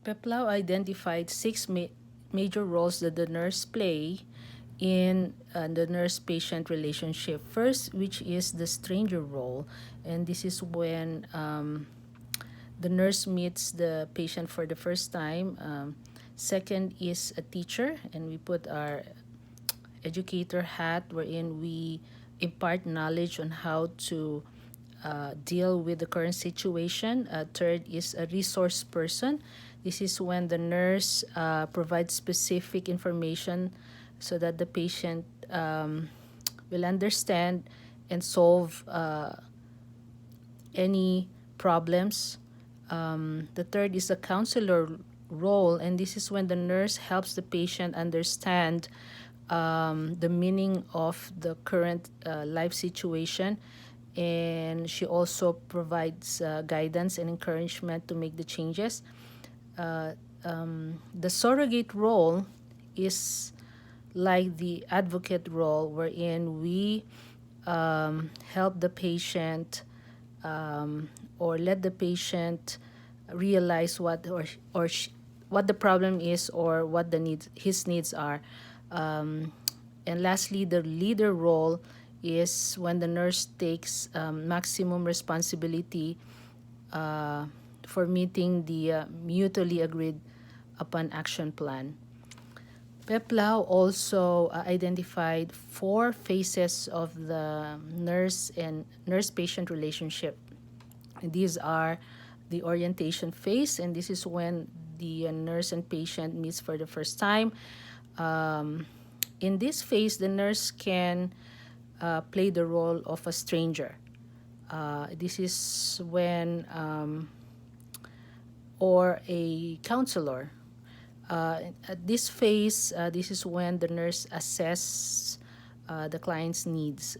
Peplau identified six major roles that the nurse play in the nurse-patient relationship. First, which is the stranger role, and this is when the nurse meets the patient for the first time. Second is a teacher, and we put our educator hat wherein we impart knowledge on how to deal with the current situation. Third is a resource person. This is when the nurse provides specific information so that the patient will understand and solve any problems. The third is a counselor role, and this is when the nurse helps the patient understand the meaning of the current life situation, and she also provides guidance and encouragement to make the changes. The surrogate role is like the advocate role, wherein we help the patient or let the patient realize what the problem is or what his needs are. And lastly, the leader role is when the nurse takes maximum responsibility for meeting the mutually agreed upon action plan. Peplau also identified four phases of the nurse and nurse-patient relationship. These are the orientation phase, and this is when the nurse and patient meets for the first time. In this phase, the nurse can play the role of a stranger. This is when, or a counselor. At this phase, this is when the nurse assesses the client's needs.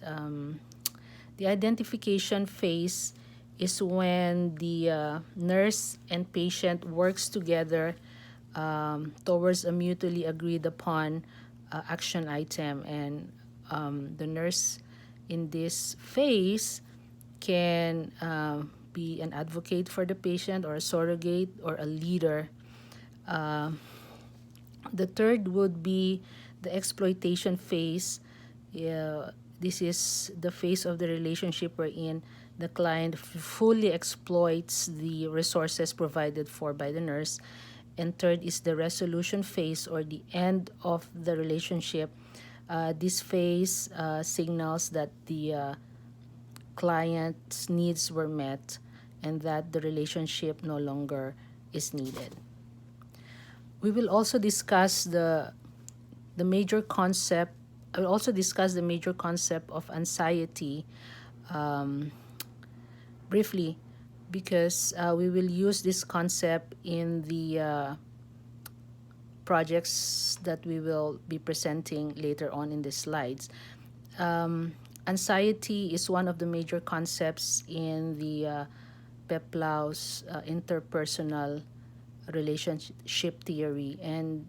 The identification phase is when the nurse and patient works together towards a mutually agreed upon action item, and the nurse in this phase can be an advocate for the patient or a surrogate or a leader. The third would be the exploitation phase. This is the phase of the relationship wherein the client fully exploits the resources provided for by the nurse. And third is the resolution phase, or the end of the relationship. This phase signals that the client's needs were met and that the relationship no longer is needed. We will also discuss the major concept. I will also discuss the major concept of anxiety briefly, because we will use this concept in the projects that we will be presenting later on in the slides. Anxiety is one of the major concepts in the Peplau's interpersonal relationship theory, and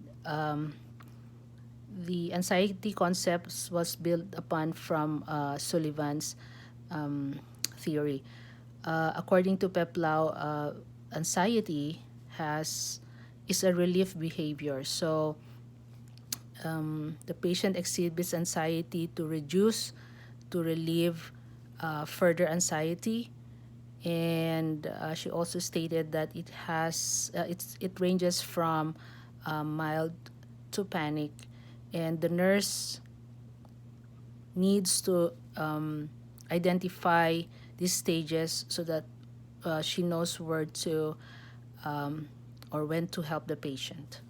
the anxiety concepts was built upon from Sullivan's theory. According to Peplau, anxiety is a relief behavior. So the patient exhibits anxiety to relieve further anxiety, and she also stated that it ranges from mild to panic, and the nurse needs to identify these stages so that she knows where to or when to help the patient.